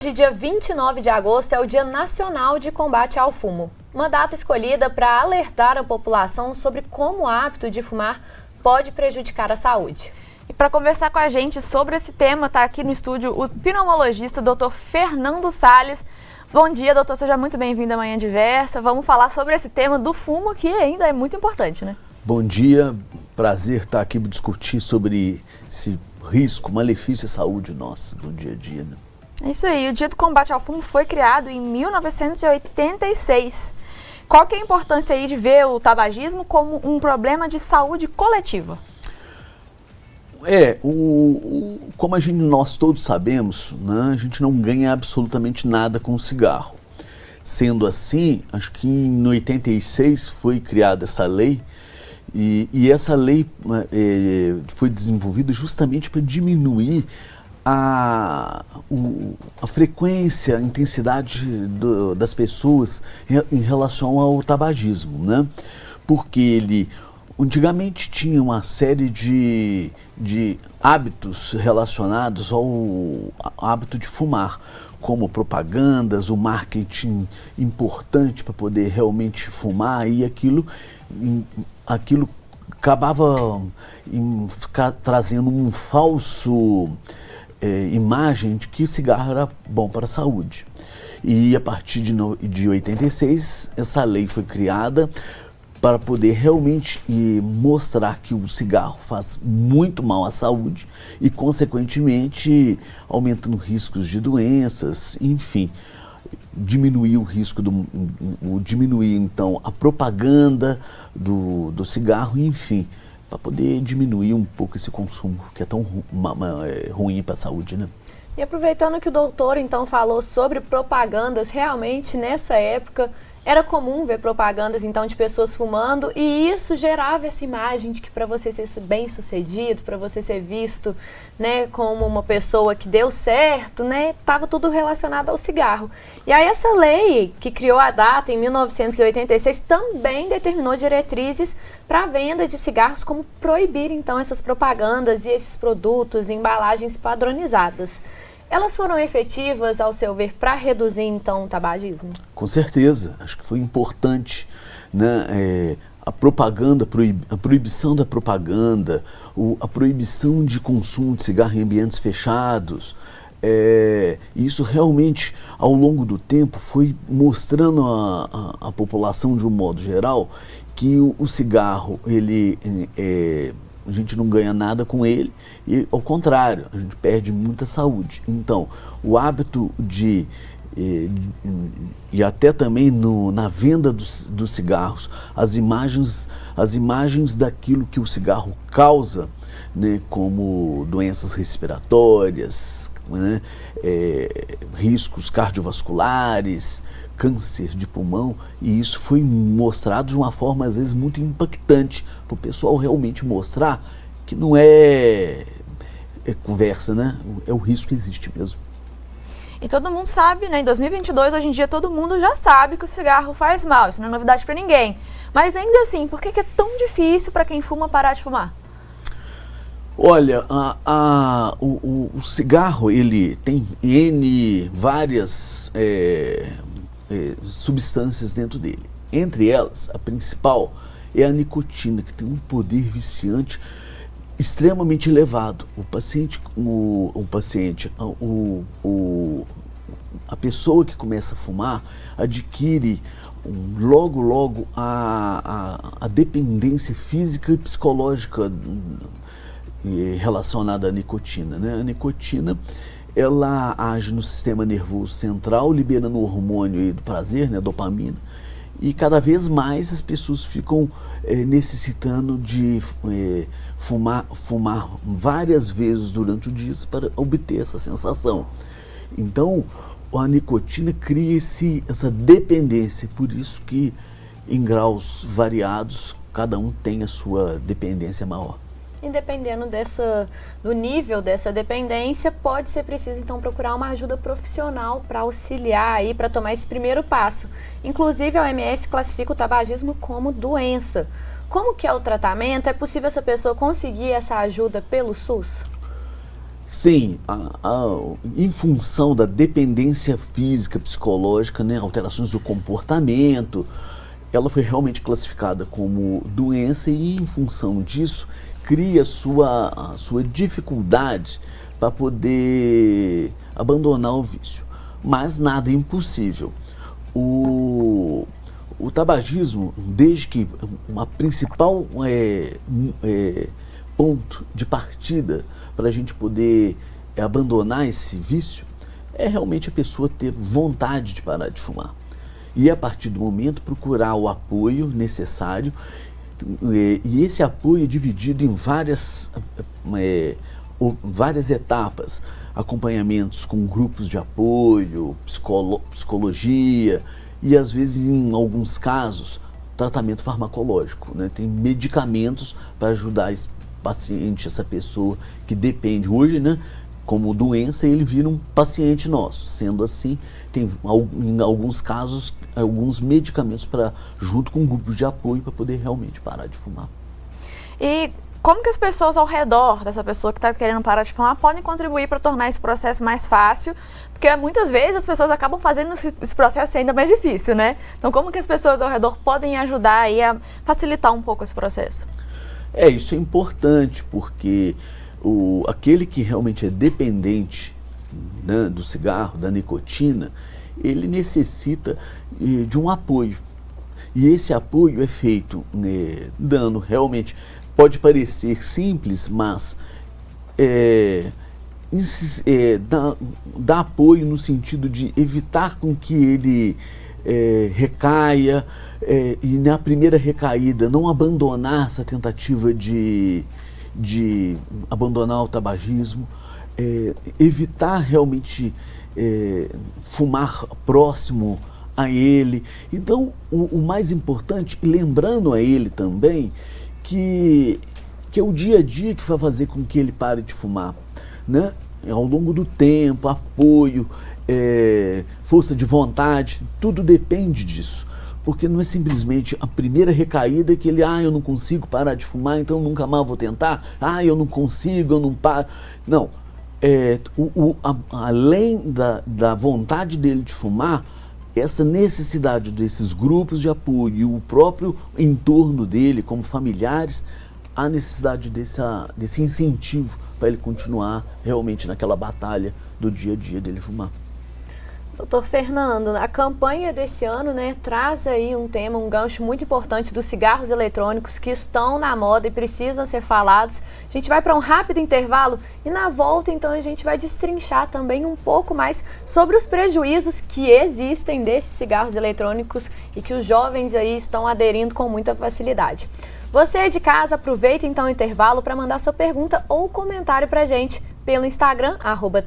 Hoje, dia 29 de agosto, é o Dia Nacional de Combate ao Fumo. Uma data escolhida para alertar a população sobre como o hábito de fumar pode prejudicar a saúde. E para conversar com a gente sobre esse tema, está aqui no estúdio o pneumologista Dr. Fernando Salles. Bom dia, doutor, seja muito bem-vindo à Manhã Diversa. Vamos falar sobre esse tema do fumo, que ainda é muito importante, né? Bom dia, prazer estar aqui para discutir sobre esse risco, malefício à saúde nossa do dia a dia, né? É isso aí, o Dia do Combate ao Fumo foi criado em 1986. Qual que é a importância aí de ver o tabagismo como um problema de saúde coletiva? Como nós todos sabemos, né, a gente não ganha absolutamente nada com o cigarro. Sendo assim, acho que em 86 foi criada essa lei e essa lei foi desenvolvida justamente para diminuir a frequência, a intensidade das pessoas em relação ao tabagismo, né? Porque ele antigamente tinha uma série de hábitos relacionados ao hábito de fumar, como propagandas, o marketing importante para poder realmente fumar, e aquilo acabava trazendo um falso imagem de que cigarro era bom para a saúde. E a partir de 86, essa lei foi criada para poder realmente mostrar que o cigarro faz muito mal à saúde e, consequentemente, aumentando riscos de doenças, enfim, diminuir o risco, diminuir então a propaganda do cigarro, enfim, para poder diminuir um pouco esse consumo que é tão ruim para a saúde, né? E aproveitando que o doutor então falou sobre propagandas, realmente nessa época era comum ver propagandas então de pessoas fumando, e isso gerava essa imagem de que para você ser bem-sucedido, para você ser visto, né, como uma pessoa que deu certo, né, estava tudo relacionado ao cigarro. E aí essa lei que criou a data em 1986 também determinou diretrizes para a venda de cigarros, como proibir então essas propagandas e esses produtos e embalagens padronizadas. Elas foram efetivas, ao seu ver, para reduzir, então, o tabagismo? Com certeza, acho que foi importante, né? A propaganda, a proibição da propaganda, a proibição de consumo de cigarro em ambientes fechados, isso realmente, ao longo do tempo, foi mostrando à população, de um modo geral, que o cigarro, a gente não ganha nada com ele, e ao contrário, a gente perde muita saúde. Então, o hábito e até também na venda dos cigarros, as imagens daquilo que o cigarro causa, né, como doenças respiratórias, né, riscos cardiovasculares, câncer de pulmão, e isso foi mostrado de uma forma às vezes muito impactante para o pessoal realmente mostrar que não é conversa, né? É o risco que existe mesmo. E todo mundo sabe, né? Em 2022, hoje em dia, todo mundo já sabe que o cigarro faz mal, isso não é novidade para ninguém. Mas ainda assim, por que é tão difícil para quem fuma parar de fumar? Olha, o cigarro, ele tem várias substâncias dentro dele. Entre elas, a principal é a nicotina, que tem um poder viciante extremamente elevado. A pessoa que começa a fumar adquire logo a dependência física e psicológica relacionada à nicotina, né? A nicotina, ela age no sistema nervoso central, liberando o hormônio do prazer, né, a dopamina, e cada vez mais as pessoas ficam necessitando de fumar várias vezes durante o dia para obter essa sensação. Então, a nicotina cria essa dependência, por isso que em graus variados, cada um tem a sua dependência maior. E dependendo do nível dessa dependência, pode ser preciso então procurar uma ajuda profissional para auxiliar aí, para tomar esse primeiro passo. Inclusive a OMS classifica o tabagismo como doença. Como que é o tratamento? É possível essa pessoa conseguir essa ajuda pelo SUS? Sim, em função da dependência física, psicológica, né, alterações do comportamento, ela foi realmente classificada como doença e, em função disso, cria a sua dificuldade para poder abandonar o vício. Mas nada é impossível. O tabagismo, desde que uma principal ponto de partida para a gente poder abandonar esse vício é realmente a pessoa ter vontade de parar de fumar. E a partir do momento procurar o apoio necessário, e esse apoio é dividido em várias etapas, acompanhamentos com grupos de apoio, psicologia e às vezes em alguns casos tratamento farmacológico, né? Tem medicamentos para ajudar esse paciente, essa pessoa que depende hoje, né? Como doença, ele vira um paciente nosso. Sendo assim, tem em alguns casos alguns medicamentos junto com um grupo de apoio para poder realmente parar de fumar. E como que as pessoas ao redor dessa pessoa que está querendo parar de fumar podem contribuir para tornar esse processo mais fácil? Porque muitas vezes as pessoas acabam fazendo esse processo ainda mais difícil, né? Então como que as pessoas ao redor podem ajudar aí a facilitar um pouco esse processo? Isso é importante, porque aquele que realmente é dependente, né, do cigarro, da nicotina, ele necessita de um apoio. E esse apoio é feito dando realmente, pode parecer simples, mas dá apoio no sentido de evitar com que ele recaia, e na primeira recaída não abandonar essa tentativa de abandonar o tabagismo, evitar realmente fumar próximo a ele. Então, o mais importante, lembrando a ele também, que é o dia a dia que vai fazer com que ele pare de fumar, né? Ao longo do tempo, apoio, força de vontade, tudo depende disso. Porque não é simplesmente a primeira recaída que ele, eu não consigo parar de fumar, então nunca mais vou tentar, eu não consigo, eu não paro. Não, além da vontade dele de fumar, essa necessidade desses grupos de apoio e o próprio entorno dele, como familiares, a necessidade desse incentivo para ele continuar realmente naquela batalha do dia a dia dele fumar. Doutor Fernando, a campanha desse ano, né, traz aí um gancho muito importante dos cigarros eletrônicos que estão na moda e precisam ser falados. A gente vai para um rápido intervalo e na volta, então, a gente vai destrinchar também um pouco mais sobre os prejuízos que existem desses cigarros eletrônicos e que os jovens aí estão aderindo com muita facilidade. Você de casa, aproveita então o intervalo para mandar sua pergunta ou comentário para a gente pelo Instagram,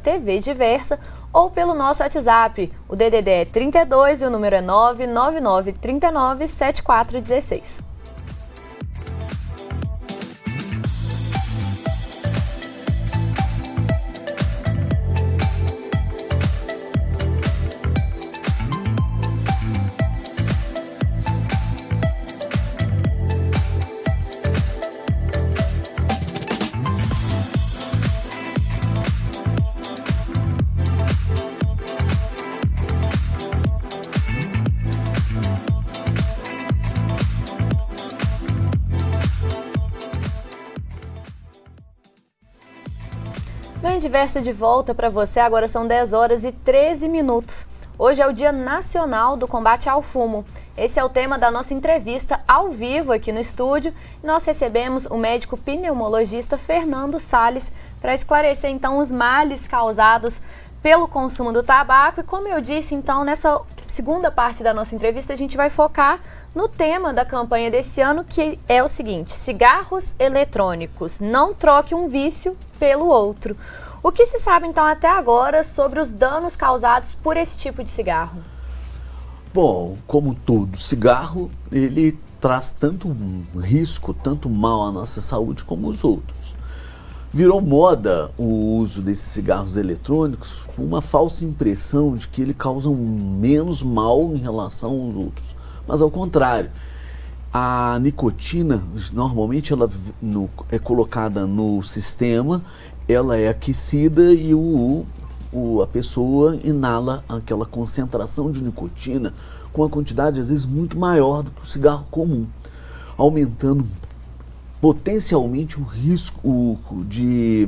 @tvdiversa, ou pelo nosso WhatsApp. O DDD é 32 e o número é 999397416. Manhã Diversa de volta para você, agora são 10 horas e 13 minutos. Hoje é o Dia Nacional do Combate ao Fumo. Esse é o tema da nossa entrevista ao vivo aqui no estúdio. Nós recebemos o médico pneumologista Fernando Salles para esclarecer então os males causados pelo consumo do tabaco. E como eu disse, então, nessa segunda parte da nossa entrevista, a gente vai focar no tema da campanha desse ano, que é o seguinte: cigarros eletrônicos, não troque um vício pelo outro. O que se sabe, então, até agora sobre os danos causados por esse tipo de cigarro? Bom, como todo cigarro, ele traz tanto risco, tanto mal à nossa saúde como os outros. Virou moda o uso desses cigarros eletrônicos com uma falsa impressão de que ele causa menos mal em relação aos outros. Mas ao contrário, a nicotina, normalmente ela é colocada no sistema, ela é aquecida e a pessoa inala aquela concentração de nicotina com uma quantidade às vezes muito maior do que o cigarro comum, aumentando potencialmente o risco de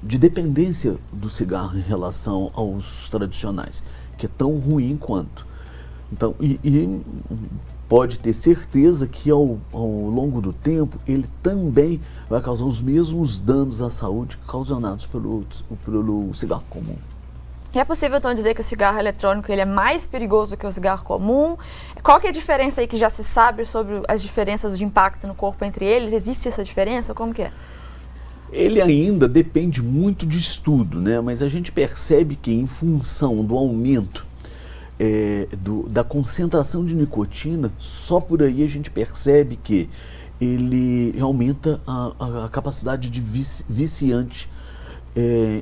dependência do cigarro em relação aos tradicionais, que é tão ruim quanto. Então, e pode ter certeza que ao longo do tempo ele também vai causar os mesmos danos à saúde causados pelo cigarro comum. E é possível então dizer que o cigarro eletrônico ele é mais perigoso que o cigarro comum? Qual que é a diferença aí que já se sabe sobre as diferenças de impacto no corpo entre eles? Existe essa diferença? Como que é? Ele ainda depende muito de estudo, né? Mas a gente percebe que em função do aumento da concentração de nicotina, só por aí a gente percebe que ele aumenta a capacidade de viciante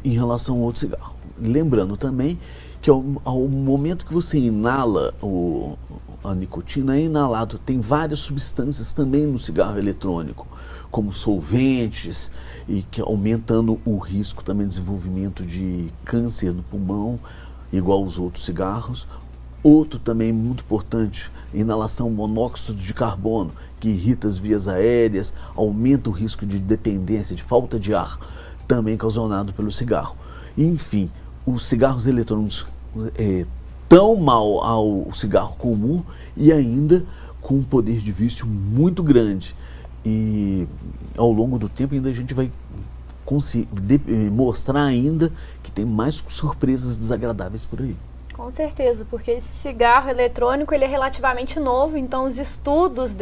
em relação ao outro cigarro. Lembrando também que ao momento que você inala a nicotina, é inalado, tem várias substâncias também no cigarro eletrônico, como solventes, e que aumentando o risco também de desenvolvimento de câncer no pulmão, igual aos outros cigarros. Outro também muito importante, inalação monóxido de carbono, que irrita as vias aéreas, aumenta o risco de dependência, de falta de ar, também causado pelo cigarro. Enfim, os cigarros eletrônicos tão mal ao cigarro comum e ainda com um poder de vício muito grande. E ao longo do tempo ainda a gente vai mostrar ainda que tem mais surpresas desagradáveis por aí. Com certeza, porque esse cigarro eletrônico ele é relativamente novo, então os estudos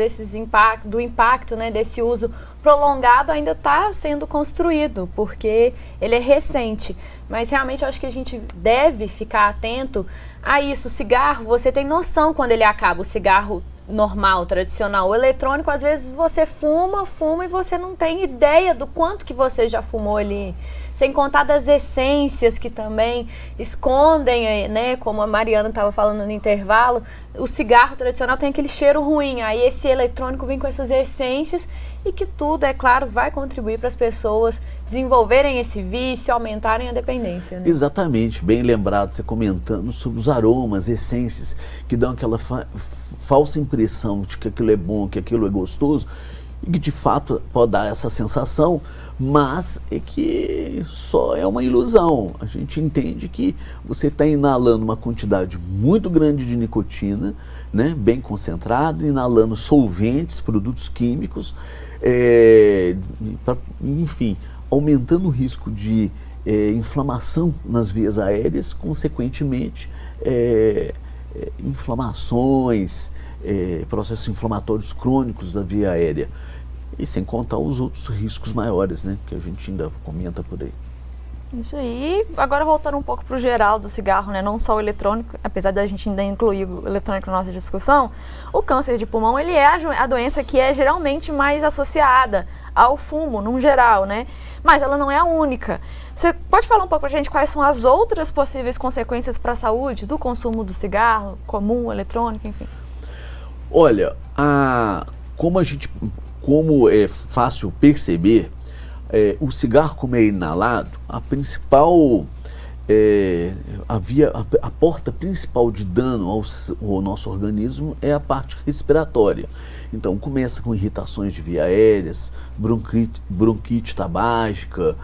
do impacto, né, desse uso prolongado ainda está sendo construído, porque ele é recente. Mas realmente eu acho que a gente deve ficar atento a isso. O cigarro, você tem noção quando ele acaba, o cigarro normal, tradicional. O eletrônico, às vezes você fuma e você não tem ideia do quanto que você já fumou ali. Sem contar das essências que também escondem, né, como a Mariana estava falando no intervalo, o cigarro tradicional tem aquele cheiro ruim, aí esse eletrônico vem com essas essências e que tudo, é claro, vai contribuir para as pessoas desenvolverem esse vício, aumentarem a dependência. Né? Exatamente, bem lembrado, você comentando sobre os aromas, essências, que dão aquela falsa impressão de que aquilo é bom, que aquilo é gostoso, e que de fato pode dar essa sensação, mas é que só é uma ilusão. A gente entende que você está inalando uma quantidade muito grande de nicotina, né, bem concentrado, inalando solventes, produtos químicos, enfim, aumentando o risco de inflamação nas vias aéreas, consequentemente inflamações, processos inflamatórios crônicos da via aérea. E sem contar os outros riscos maiores, né, que a gente ainda comenta por aí. Isso aí. Agora voltando um pouco para o geral do cigarro, né, não só o eletrônico, apesar da gente ainda incluir o eletrônico na nossa discussão, o câncer de pulmão ele é a doença que é geralmente mais associada ao fumo, num geral, né? Mas ela não é a única. Você pode falar um pouco para a gente quais são as outras possíveis consequências para a saúde do consumo do cigarro comum, eletrônico, enfim? Olha, como é fácil perceber, o cigarro, como é inalado, a porta principal de dano ao nosso organismo é a parte respiratória. Então começa com irritações de via aéreas, bronquite tabágica,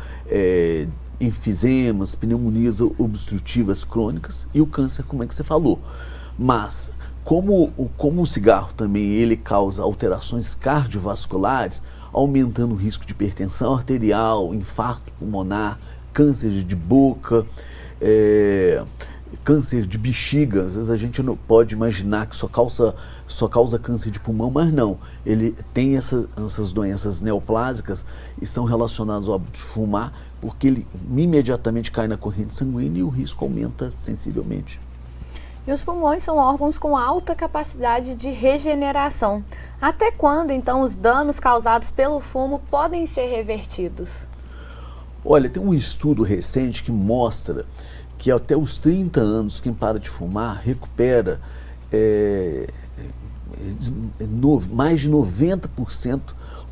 enfisemas, pneumonias obstrutivas crônicas e o câncer, como é que você falou. Mas como o cigarro também ele causa alterações cardiovasculares, aumentando o risco de hipertensão arterial, infarto pulmonar, câncer de boca, câncer de bexiga. Às vezes a gente não pode imaginar que só causa câncer de pulmão, mas não. Ele tem essas doenças neoplásicas e são relacionadas ao hábito de fumar, porque ele imediatamente cai na corrente sanguínea e o risco aumenta sensivelmente. E os pulmões são órgãos com alta capacidade de regeneração. Até quando, então, os danos causados pelo fumo podem ser revertidos? Olha, tem um estudo recente que mostra que até os 30 anos, quem para de fumar recupera mais de 90%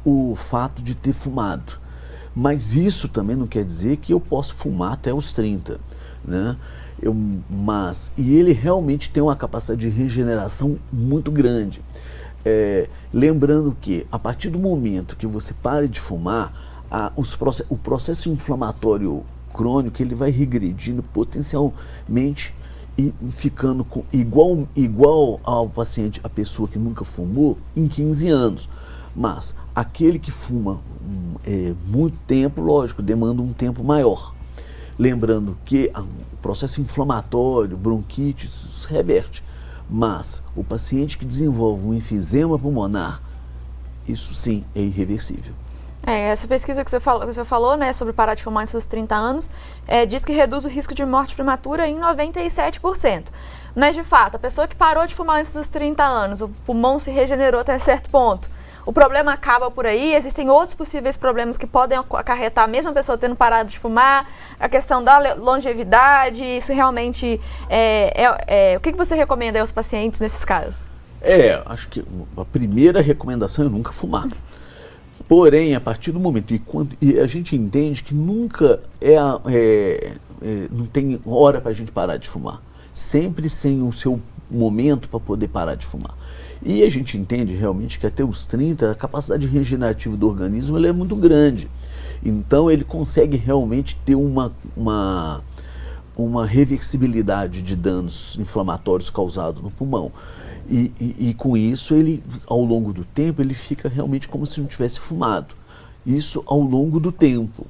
o fato de ter fumado. Mas isso também não quer dizer que eu posso fumar até os 30, né? E ele realmente tem uma capacidade de regeneração muito grande. Lembrando que a partir do momento que você para de fumar, o processo inflamatório crônico ele vai regredindo potencialmente e ficando igual ao paciente, a pessoa que nunca fumou, em 15 anos. Mas aquele que fuma muito tempo, lógico, demanda um tempo maior. Lembrando que o processo inflamatório, bronquite, isso se reverte. Mas o paciente que desenvolve um enfisema pulmonar, isso sim é irreversível. Essa pesquisa que você falou, né, sobre parar de fumar antes dos 30 anos, diz que reduz o risco de morte prematura em 97%. Mas, de fato, a pessoa que parou de fumar antes dos 30 anos, o pulmão se regenerou até certo ponto, o problema acaba por aí, existem outros possíveis problemas que podem acarretar a mesma pessoa tendo parado de fumar, a questão da longevidade, isso realmente o que você recomenda aos pacientes nesses casos? Acho que a primeira recomendação é nunca fumar. Porém, a partir do momento, e a gente entende que nunca não tem hora para a gente parar de fumar. Sempre sem o seu momento para poder parar de fumar. E a gente entende realmente que até os 30, a capacidade regenerativa do organismo ela é muito grande. Então ele consegue realmente ter uma reversibilidade de danos inflamatórios causados no pulmão. E com isso, ele, ao longo do tempo, ele fica realmente como se não tivesse fumado. Isso ao longo do tempo.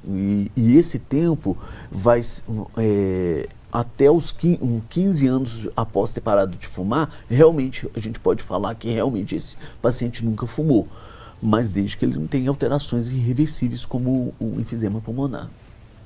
E esse tempo vai até os 15 anos após ter parado de fumar, realmente a gente pode falar que realmente esse paciente nunca fumou. Mas desde que ele não tenha alterações irreversíveis como o enfisema pulmonar.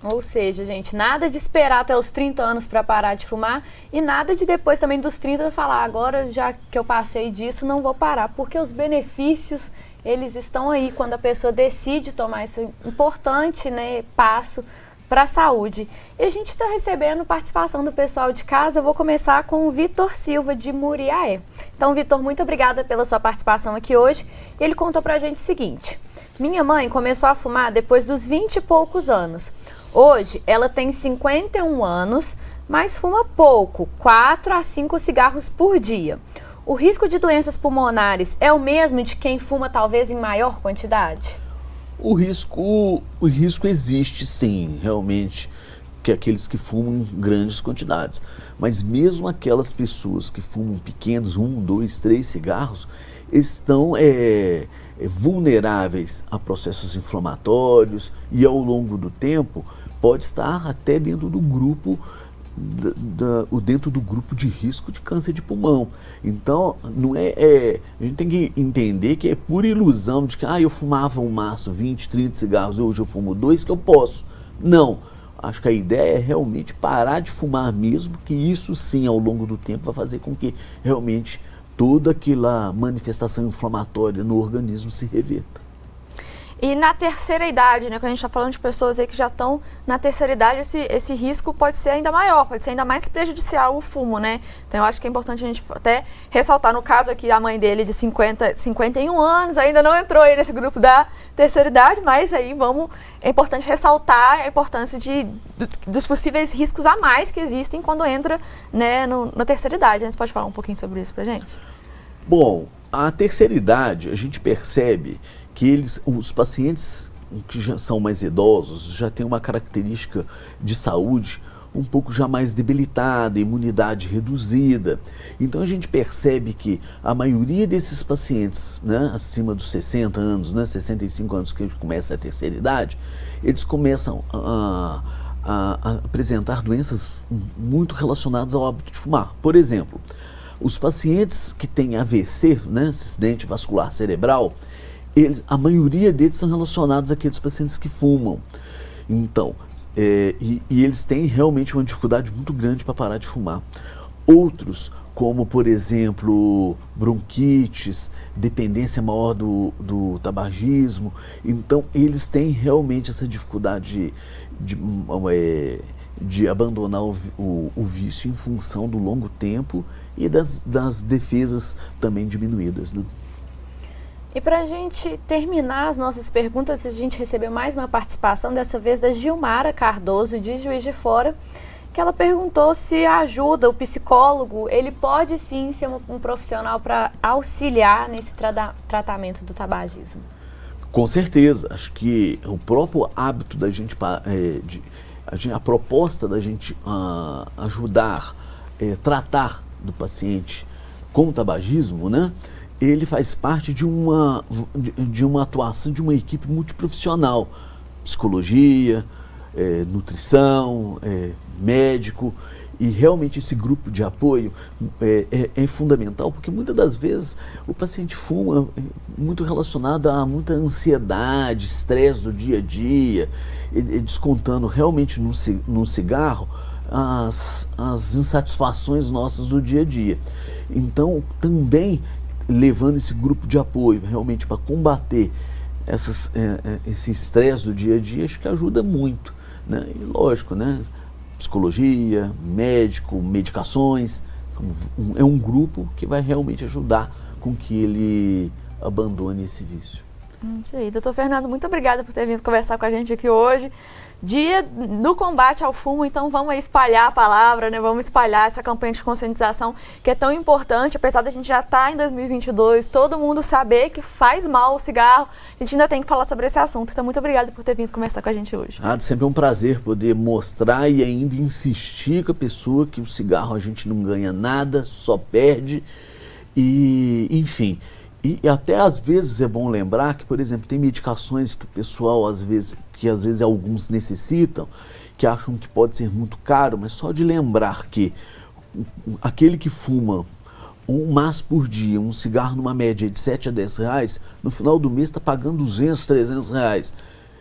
Ou seja, gente, nada de esperar até os 30 anos para parar de fumar e nada de depois também dos 30 falar, agora já que eu passei disso, não vou parar, porque os benefícios, eles estão aí quando a pessoa decide tomar esse importante, né, passo para a saúde. E a gente está recebendo participação do pessoal de casa. Eu vou começar com o Vitor Silva, de Muriaé. Então, Vitor, muito obrigada pela sua participação aqui hoje. Ele contou para a gente o seguinte: minha mãe começou a fumar depois dos 20 e poucos anos. Hoje, ela tem 51 anos, mas fuma pouco, 4 a 5 cigarros por dia. O risco de doenças pulmonares é o mesmo de quem fuma talvez em maior quantidade? O risco existe sim, realmente, que aqueles que fumam em grandes quantidades. Mas mesmo aquelas pessoas que fumam pequenos, 1, 2, 3 cigarros, estão vulneráveis a processos inflamatórios e ao longo do tempo pode estar até dentro do grupo de risco de câncer de pulmão. Então, não a gente tem que entender que é pura ilusão de que eu fumava um maço, 20, 30 cigarros, hoje eu fumo 2 que eu posso. Não. Acho que a ideia é realmente parar de fumar mesmo, que isso sim, ao longo do tempo, vai fazer com que realmente toda aquela manifestação inflamatória no organismo se reverta. E na terceira idade, né, quando a gente está falando de pessoas aí que já estão na terceira idade, esse risco pode ser ainda maior, pode ser ainda mais prejudicial o fumo, né? Então eu acho que é importante a gente até ressaltar, no caso aqui, a mãe dele de 51 anos, ainda não entrou aí nesse grupo da terceira idade, mas aí é importante ressaltar a importância dos possíveis riscos a mais que existem quando entra, né, na terceira idade. Você pode falar um pouquinho sobre isso pra gente? Bom, a terceira idade, a gente percebe que os pacientes que já são mais idosos já têm uma característica de saúde um pouco já mais debilitada, imunidade reduzida. Então a gente percebe que a maioria desses pacientes, né, acima dos 60 anos, né, 65 anos que começa a terceira idade, eles começam a apresentar doenças muito relacionadas ao hábito de fumar. Por exemplo, os pacientes que têm AVC, né, acidente vascular cerebral, a maioria deles são relacionados àqueles pacientes que fumam. Então, e eles têm realmente uma dificuldade muito grande para parar de fumar. Outros, como por exemplo, bronquites, dependência maior do tabagismo, então eles têm realmente essa dificuldade de abandonar o vício em função do longo tempo e das defesas também diminuídas, né? E para a gente terminar as nossas perguntas, a gente recebeu mais uma participação, dessa vez da Gilmara Cardoso, de Juiz de Fora, que ela perguntou se a ajuda, o psicólogo, ele pode sim ser um profissional para auxiliar nesse tratamento do tabagismo. Com certeza, acho que o próprio hábito da gente, a proposta da gente ajudar, tratar do paciente com tabagismo, né? Ele faz parte de uma atuação de uma equipe multiprofissional, psicologia, nutrição, médico, e realmente esse grupo de apoio é fundamental, porque muitas das vezes o paciente fuma muito relacionado a muita ansiedade, estresse do dia a dia, descontando realmente no cigarro as insatisfações nossas do dia a dia. Então, também levando esse grupo de apoio realmente para combater esse estresse do dia a dia, acho que ajuda muito, né? E lógico, né? Psicologia, médico, medicações, é um grupo que vai realmente ajudar com que ele abandone esse vício. Isso aí. Doutor Fernando, muito obrigada por ter vindo conversar com a gente aqui hoje. Dia do combate ao fumo, então vamos aí espalhar a palavra, né? Vamos espalhar essa campanha de conscientização que é tão importante, apesar da gente já estar em 2022, todo mundo saber que faz mal o cigarro, a gente ainda tem que falar sobre esse assunto. Então muito obrigada por ter vindo conversar com a gente hoje. Sempre é um prazer poder mostrar e ainda insistir com a pessoa que o cigarro a gente não ganha nada, só perde, e enfim. E até às vezes é bom lembrar que, por exemplo, tem medicações que o pessoal às vezes alguns necessitam, que acham que pode ser muito caro, mas só de lembrar que aquele que fuma um maço por dia, um cigarro numa média de 7 a 10 reais, no final do mês está pagando 200, 300 reais.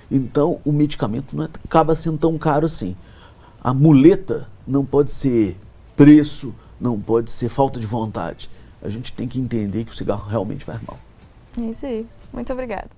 Então o medicamento não acaba sendo tão caro assim. A muleta não pode ser preço, não pode ser falta de vontade. A gente tem que entender que o cigarro realmente faz mal. É isso aí. Muito obrigada.